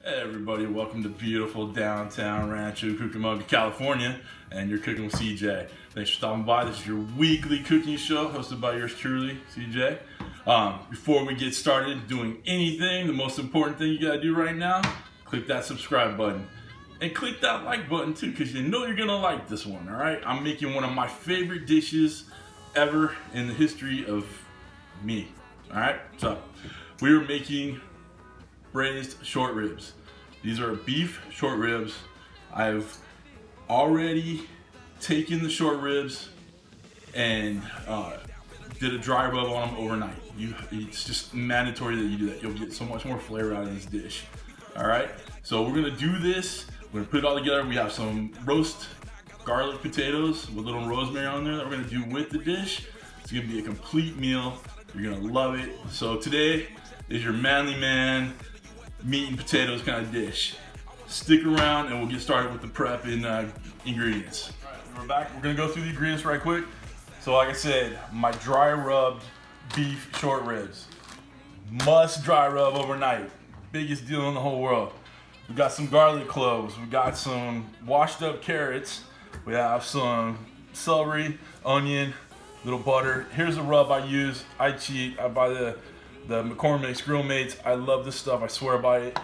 Hey everybody, welcome to beautiful downtown Rancho Cucamonga, California, and you're cooking with CJ. Thanks for stopping by. This is your weekly cooking show hosted by yours truly, CJ. Before we get started doing anything, the most important thing you gotta do right now, click that subscribe button. And click that like button too, because you know you're gonna like this one, alright? I'm making one of my favorite dishes ever in the history of me, alright? So, we are making braised short ribs. These are beef short ribs. I've already taken the short ribs and did a dry rub on them overnight. It's just mandatory that you do that. You'll get so much more flavor out of this dish. All right, so we're gonna do this. We're gonna put it all together. We have some roast garlic potatoes with a little rosemary on there that we're gonna do with the dish. It's gonna be a complete meal. You're gonna love it. So today is your manly man meat and potatoes kind of dish. Stick around and we'll get started with the prep and ingredients. All right, we're back. We're gonna go through the ingredients right quick. So like I said, my dry rubbed beef short ribs. Must dry rub overnight. Biggest deal in the whole world. We got some garlic cloves. We got some washed up carrots. We have some celery, onion, little butter. Here's the rub I use. I cheat. I buy the McCormick's Grill Mates. I love this stuff. I swear by it.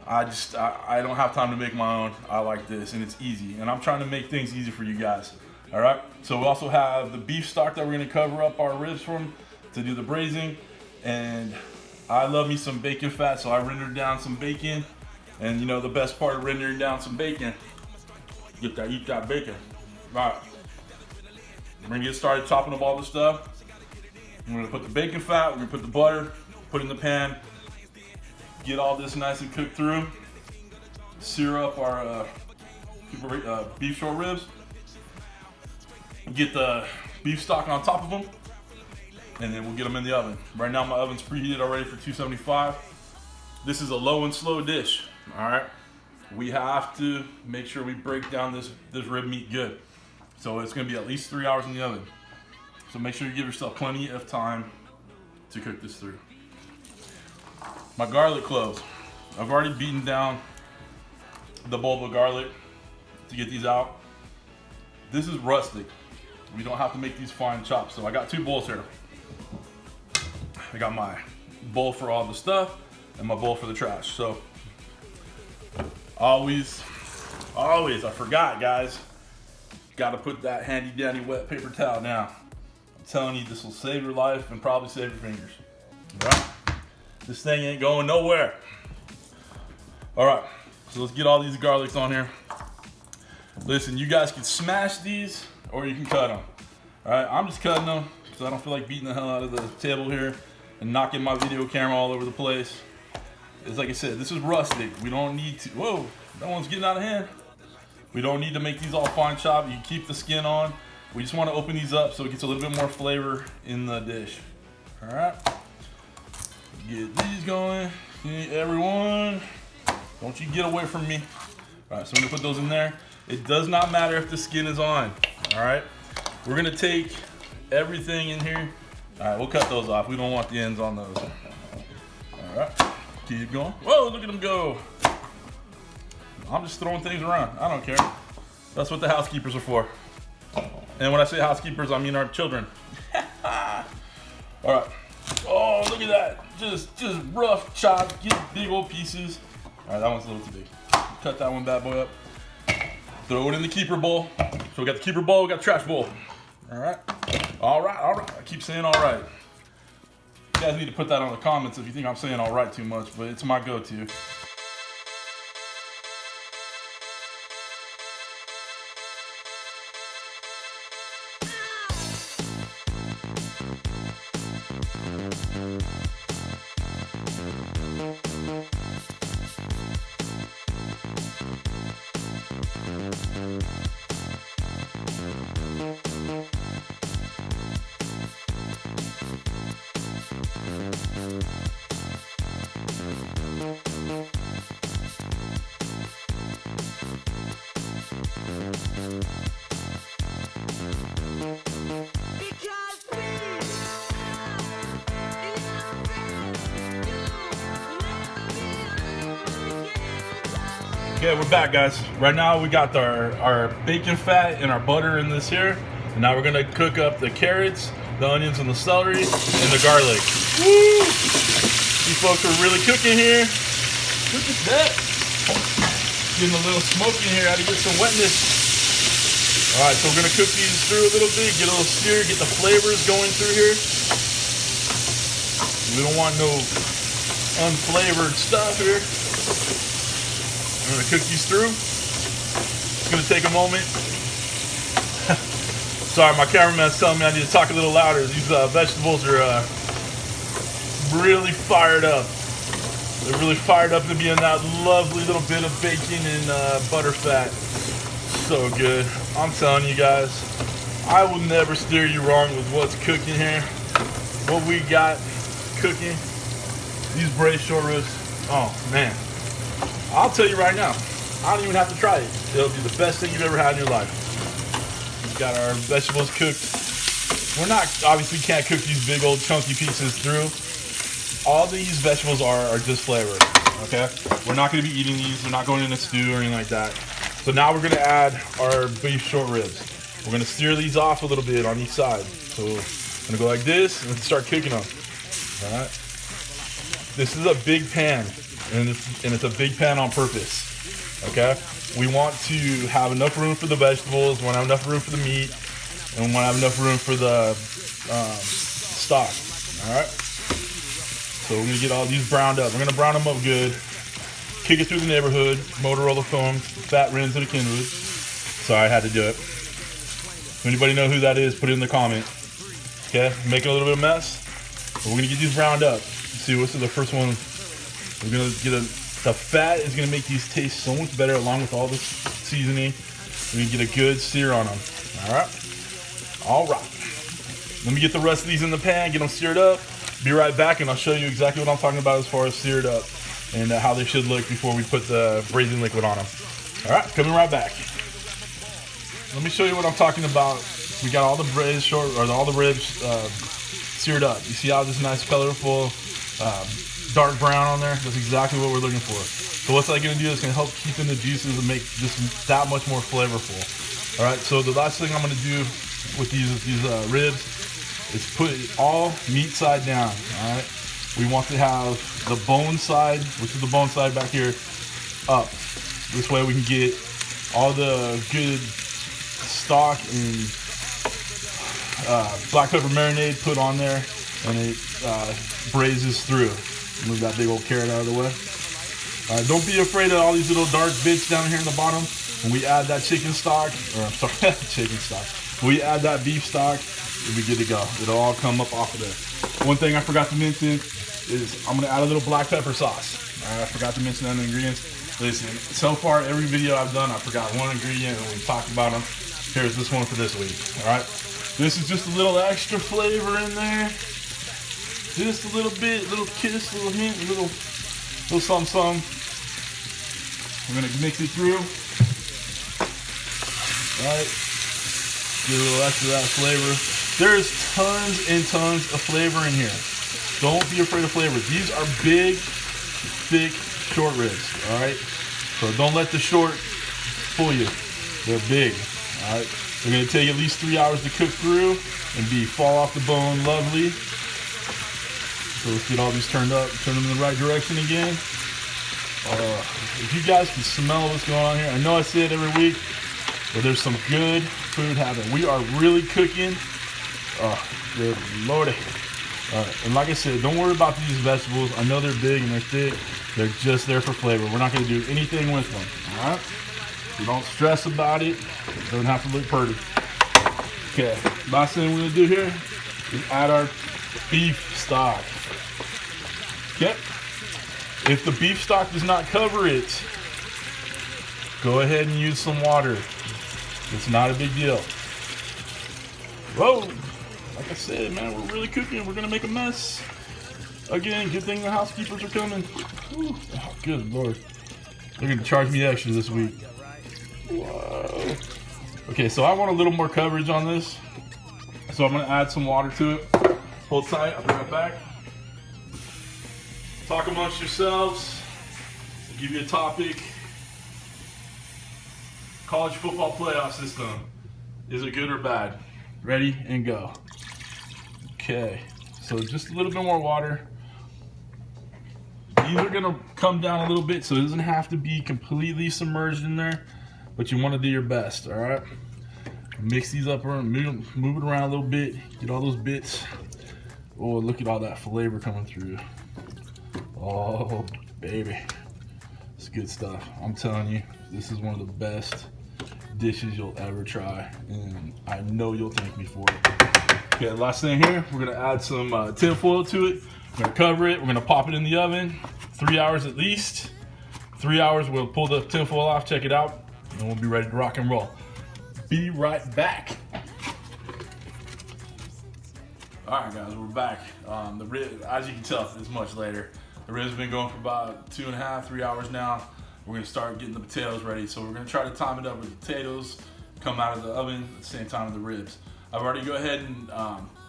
I don't have time to make my own. I like this and it's easy. And I'm trying to make things easy for you guys. All right. So we also have the beef stock that we're going to cover up our ribs from to do the braising. And I love me some bacon fat, so I rendered down some bacon. And you know the best part of rendering down some bacon, eat that bacon. All right. We're going to get started chopping up all the stuff. We're gonna put the bacon fat, we're gonna put the butter, put it in the pan, get all this nice and cooked through, sear up our beef short ribs, get the beef stock on top of them, and then we'll get them in the oven. Right now my oven's preheated already for 275. This is a low and slow dish, all right? We have to make sure we break down this rib meat good. So it's gonna be at least 3 hours in the oven. So make sure you give yourself plenty of time to cook this through. My garlic cloves. I've already beaten down the bulb of garlic to get these out. This is rustic. We don't have to make these fine chops. So I got two bowls here. I got my bowl for all the stuff and my bowl for the trash. So always, I forgot guys, gotta put that handy dandy wet paper towel down. I'm telling you, this will save your life and probably save your fingers. All right? This thing ain't going nowhere. All right, so let's get all these garlics on here. Listen, you guys can smash these or you can cut them. All right, I'm just cutting them because I don't feel like beating the hell out of the table here and knocking my video camera all over the place. It's like I said, this is rustic. We don't need to, whoa, that one's getting out of hand. We don't need to make these all fine chopped. You keep the skin on. We just want to open these up so it gets a little bit more flavor in the dish. All right, get these going. Everyone, don't you get away from me. All right, so I'm gonna put those in there. It does not matter if the skin is on. All right, we're gonna take everything in here. All right, we'll cut those off. We don't want the ends on those. All right, keep going. Whoa, look at them go. I'm just throwing things around. I don't care. That's what the housekeepers are for. And when I say housekeepers, I mean our children. All right. Oh, look at that. Just rough chop, get big old pieces. All right, that one's a little too big. Cut that one bad boy up. Throw it in the keeper bowl. So we got the keeper bowl, we got the trash bowl. All right. All right. I keep saying all right. You guys need to put that on the comments if you think I'm saying all right too much, but it's my go-to. Okay, we're back, guys. Right now we got our bacon fat and our butter in this here. And now we're gonna cook up the carrots, the onions, and the celery, and the garlic. Woo! You folks are really cooking here. Look at that. Getting a little smoke in here, had to get some wetness. All right, so we're gonna cook these through a little bit, get a little sear, get the flavors going through here. We don't want no unflavored stuff here. I'm gonna cook these through. It's gonna take a moment. Sorry, my cameraman's telling me I need to talk a little louder. These vegetables are really fired up. They're really fired up to be in that lovely little bit of bacon and butter fat. So good. I'm telling you guys, I will never steer you wrong with what's cooking here. What we got cooking, these braised short ribs. Oh man, I'll tell you right now, I don't even have to try it. It'll be the best thing you've ever had in your life. We've got our vegetables cooked. We're not, obviously can't cook these big old chunky pieces through. All these vegetables are just flavor, okay? We're not gonna be eating these. They're not going in a stew or anything like that. So now we're gonna add our beef short ribs. We're gonna sear these off a little bit on each side. So we're gonna go like this and start cooking them, all right? This is a big pan, and it's a big pan on purpose, okay? We want to have enough room for the vegetables, we want to have enough room for the meat, and we want to have enough room for the stock, all right? So we're gonna get all these browned up. We're gonna brown them up good, kick it through the neighborhood, Motorola foam, fat rinse, and a Kenwood. Sorry, I had to do it. If anybody know who that is, put it in the comment. Okay, making a little bit of mess, but we're gonna get these browned up. See, this is the first one. We're gonna get the fat is gonna make these taste so much better along with all this seasoning. We're gonna get a good sear on them. All right. Let me get the rest of these in the pan, get them seared up. Be right back, and I'll show you exactly what I'm talking about as far as seared up and how they should look before we put the braising liquid on them. All right, coming right back. Let me show you what I'm talking about. We got all the braised all the ribs seared up. You see how this nice colorful dark brown on there? That's exactly what we're looking for. So what's that gonna do? It's gonna help keep in the juices and make this that much more flavorful. All right, so the last thing I'm gonna do with these ribs is put it all meat side down, all right? We want to have the bone side, which is the bone side back here, up. This way we can get all the good stock and black pepper marinade put on there, and it braises through. Move that big old carrot out of the way. Don't be afraid of all these little dark bits down here in the bottom. When we add that chicken stock, or I'm sorry, chicken stock. When we add that beef stock, we'll be good to go. It'll all come up off of there. One thing I forgot to mention is I'm gonna add a little black pepper sauce. I forgot to mention that in the ingredients. Listen, so far every video I've done, I forgot one ingredient and we talked about them. Here's this one for this week, all right? This is just a little extra flavor in there. Just a little bit, little kiss, little hint, little something. We're gonna mix it through. All right, get a little extra of that flavor. There's tons and tons of flavor in here. Don't be afraid of flavor. These are big, thick short ribs, all right? So don't let the short fool you. They're big, all right? They're gonna take at least 3 hours to cook through and fall off the bone lovely. So let's get all these turned up, turn them in the right direction again. If you guys can smell what's going on here, I know I say it every week, but there's some good food happening. We are really cooking. Oh, good lordy. All right, and like I said, don't worry about these vegetables. I know they're big and they're thick. They're just there for flavor. We're not gonna do anything with them, all right? So don't stress about it. It doesn't have to look pretty. Okay, last thing we're gonna do here is add our beef stock. Okay, if the beef stock does not cover it, go ahead and use some water. It's not a big deal. Whoa, like I said, man, we're really cooking. We're gonna make a mess. Again, good thing the housekeepers are coming. Ooh, oh, good Lord. They're gonna charge me extra this week. Whoa. Okay, so I want a little more coverage on this. So I'm gonna add some water to it. Hold tight, I'll be right back. Talk amongst yourselves. I'll give you a topic. college football playoff system. Is it good or bad? Ready and go. Okay, so just a little bit more water. These are gonna come down a little bit, so it doesn't have to be completely submerged in there, but you wanna do your best, all right? Mix these up, move it around a little bit, get all those bits. Oh, look at all that flavor coming through. Oh, baby. It's good stuff. I'm telling you, this is one of the best dishes you'll ever try, and I know you'll thank me for it. Okay, last thing here, we're gonna add some tin foil to it. We're gonna cover it, we're gonna pop it in the oven, 3 hours at least. 3 hours, we'll pull the tin foil off, check it out, and we'll be ready to rock and roll. Be right back. All right, guys, we're back. The rib, as you can tell, it's much later. The ribs have been going for about 2.5, 3 hours now. We're gonna start getting the potatoes ready. So we're gonna try to time it up with the potatoes, come out of the oven at the same time with the ribs. I've already go ahead and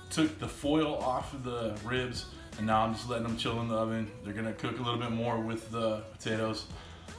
took the foil off of the ribs, and now I'm just letting them chill in the oven. They're gonna cook a little bit more with the potatoes.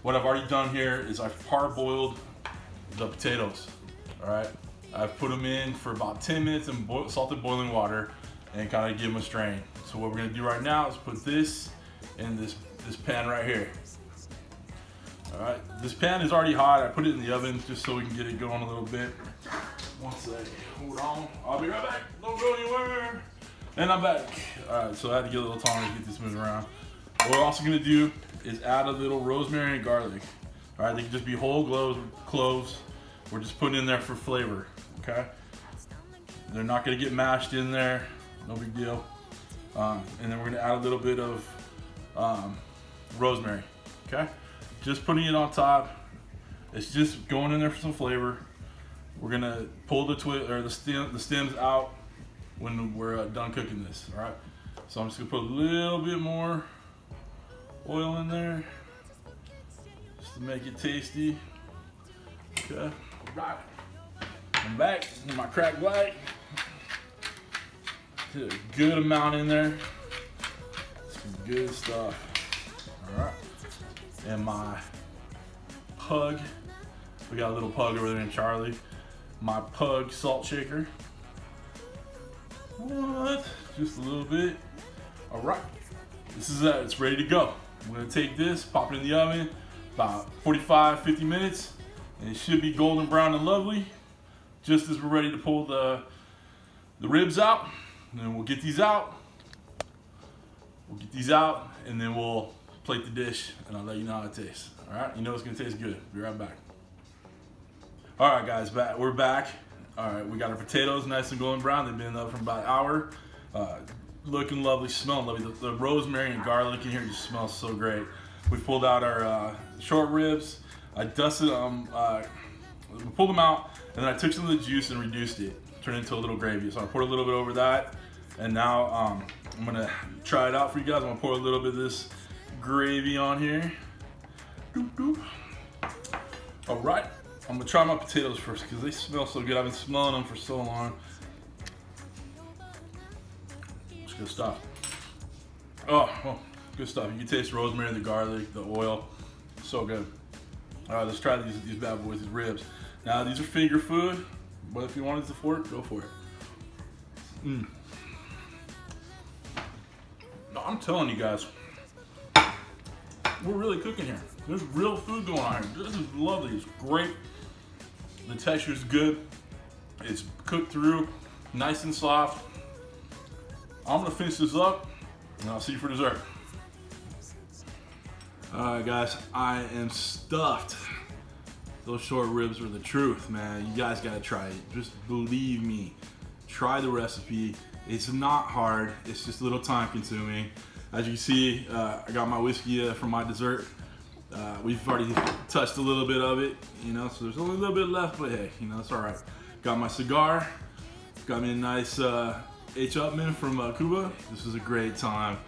What I've already done here is I've parboiled the potatoes, all right? I've put them in for about 10 minutes in salted boiling water and kind of give them a strain. So what we're gonna do right now is put this in this pan right here. All right, this pan is already hot. I put it in the oven just so we can get it going a little bit. One sec, hold on. I'll be right back, don't go anywhere. And I'm back. All right, so I had to get a little time to get this moving around. What we're also gonna do is add a little rosemary and garlic. All right, they can just be whole cloves. We're just putting in there for flavor, okay? They're not gonna get mashed in there, no big deal. And then we're gonna add a little bit of rosemary, okay? Just putting it on top. It's just going in there for some flavor. We're gonna pull the stems out when we're done cooking this, all right? So I'm just gonna put a little bit more oil in there just to make it tasty. Okay, right. I'm back in my cracked light. Put a good amount in there. Some good stuff. All right. And my pug, we got a little pug over there named Charlie. My pug salt shaker. What? Just a little bit. All right. This is it's ready to go. I'm gonna take this, pop it in the oven, about 45, 50 minutes, and it should be golden brown and lovely. Just as we're ready to pull the ribs out, and then we'll get these out. And then we'll plate the dish, and I'll let you know how it tastes. All right, you know it's gonna taste good. Be right back. All right, guys, we're back. All right, we got our potatoes nice and golden brown. They've been up for about an hour. Looking lovely, smelling lovely. The rosemary and garlic in here just smells so great. We pulled out our short ribs. I dusted them, we pulled them out, and then I took some of the juice and reduced it, turned it into a little gravy. So I poured a little bit over that, and now I'm gonna try it out for you guys. I'm gonna pour a little bit of this gravy on here. Doop, doop. All right, I'm gonna try my potatoes first because they smell so good. I've been smelling them for so long. It's good stuff. Oh, good stuff. You can taste the rosemary, the garlic, the oil. So good. All right, let's try these bad boys, these ribs. Now, these are finger food, but if you wanted the fork, go for it. No, I'm telling you guys, we're really cooking here. There's real food going on here. This is lovely. It's great. The texture is good. It's cooked through, nice and soft. I'm gonna finish this up, and I'll see you for dessert. All right, guys, I am stuffed. Those short ribs are the truth, man. You guys gotta try it. Just believe me. Try the recipe. It's not hard. It's just a little time consuming. As you can see, I got my whiskey for my dessert. We've already touched a little bit of it, you know, so there's only a little bit left, but hey, you know, it's all right. Got my cigar. Got me a nice H. Upman from Cuba. This was a great time.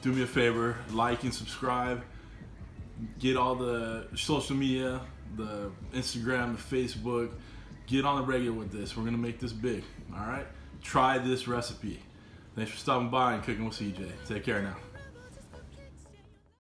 Do me a favor, like and subscribe. Get all the social media, the Instagram, the Facebook. Get on the regular with this. We're gonna make this big, all right? Try this recipe. Thanks for stopping by and cooking with CJ. Take care now.